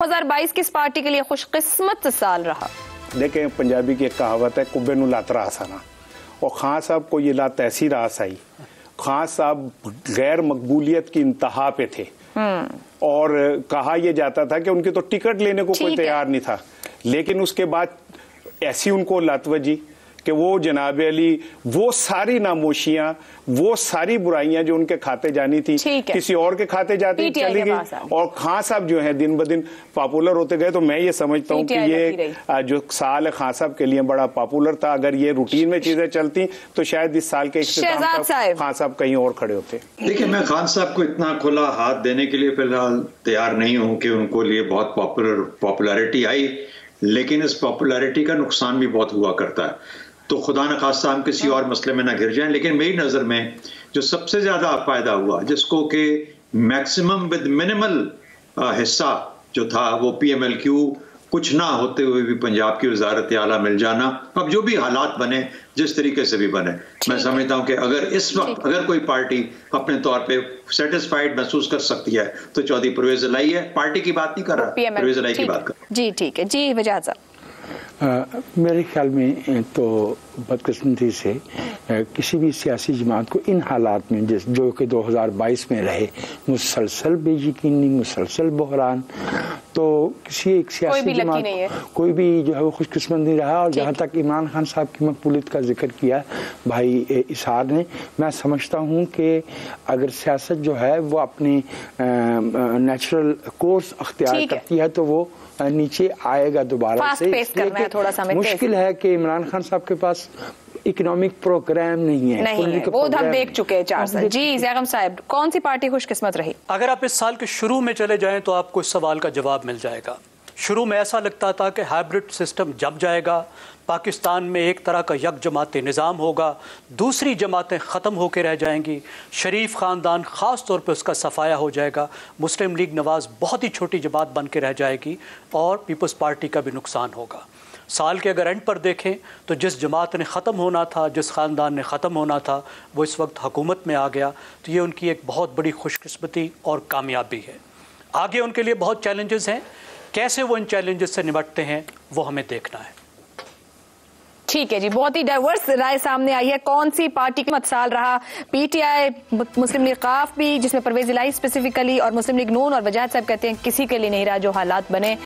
2022 किस पार्टी के लिए खुशकिस्मत साल रहा? देखें, पंजाबी की एक कहावत है, कुब्बे नु लात रास आना, और खान साहब को ये लात ऐसी रास आई। खान साहब गैर मकबूलियत की इंतहा पे थे और कहा यह जाता था कि उनकी तो टिकट लेने को कोई तैयार नहीं था, लेकिन उसके बाद ऐसी उनको लत वजी कि वो जनाब अली वो सारी नामोशियां, वो सारी बुराइयां जो उनके खाते जानी थी किसी और के खाते जाती चली गई, और खान साहब जो हैं दिन ब दिन पॉपुलर होते गए। तो मैं ये समझता हूँ कि ये जो साल है खान साहब के लिए बड़ा पॉपुलर था। अगर ये रूटीन में चीजें चलती तो शायद इस साल के इख्तिताम तक खान साहब कहीं और खड़े होते। देखिए, मैं खान साहब को इतना खुला हाथ देने के लिए फिलहाल तैयार नहीं हूँ कि उनको लिए बहुत पॉपुलैरिटी आई, लेकिन इस पॉपुलैरिटी का नुकसान भी बहुत हुआ करता है। तो खुदा न खास्ता हम किसी और मसले में ना गिर जाएं, लेकिन मेरी नजर में जो सबसे ज्यादा फायदा हुआ, जिसको कि मैक्सिमम विद मिनिमल हिस्सा जो था, वो PMLQ कुछ ना होते हुए भी पंजाब की वजारत आला मिल जाना। अब जो भी हालात बने, जिस तरीके से भी बने, मैं समझता हूं कि अगर इस वक्त अगर कोई पार्टी अपने तौर पे सेटिस्फाइड महसूस कर सकती है तो चौधरी परवेज इलाही है। पार्टी की बात नहीं कर रहा, परवेज इलाही की बात कर रहा। जी ठीक है जी, वजाहत साहब। मेरे ख्याल में तो बदकिस्मती से किसी भी सियासी जमात को इन हालात में जो कि 2022 में रहे, मुसलसल बेयकीनी, मुसलसल बहरान, तो किसी एक सियासी जमात कोई भी जो है वो खुशकिस्मत नहीं रहा। और जहाँ तक इमरान खान साहब की मकबूलियत का जिक्र किया भाई इसहार ने, मैं समझता हूँ कि अगर सियासत जो है वो अपनी नेचुरल कोर्स अख्तियार करती है तो वो नीचे आएगा दोबारा से। थोड़ा सा मुश्किल है कि इमरान खान साहब के पास इकोनॉमिक प्रोग्राम नहीं है, वो हम देख चुके हैं 4 साल। जी ज़ैगम साहब, कौन सी पार्टी खुशकिस्मत रही? अगर आप इस साल के शुरू में चले जाएं तो आपको इस सवाल का जवाब मिल जाएगा। शुरू में ऐसा लगता था कि हाइब्रिड सिस्टम जम जाएगा, पाकिस्तान में एक तरह का यक जमाती निज़ाम होगा, दूसरी जमातें ख़त्म होकर रह जाएंगी, शरीफ ख़ानदान ख़ास तौर पे उसका सफाया हो जाएगा, मुस्लिम लीग नवाज़ बहुत ही छोटी जमात बन के रह जाएगी और पीपल्स पार्टी का भी नुकसान होगा। साल के अगर एंड पर देखें तो जिस जमात ने ख़त्म होना था, जिस ख़ानदान ने ख़त्म होना था, वो इस वक्त हुकूमत में आ गया, तो ये उनकी एक बहुत बड़ी खुशकिस्मती और कामयाबी है। आगे उनके लिए बहुत चैलेंजेस हैं, कैसे वो इन चैलेंजेस से निपटते हैं वो हमें देखना है। ठीक है जी, बहुत ही डाइवर्स राय सामने आई है। कौन सी पार्टी का साल रहा? PTI, मुस्लिम लीग काफ भी, जिसमें परवेज इलाही स्पेसिफिकली, और मुस्लिम लीग नून और वजाहत साहब कहते हैं किसी के लिए नहीं रहा जो हालात बने।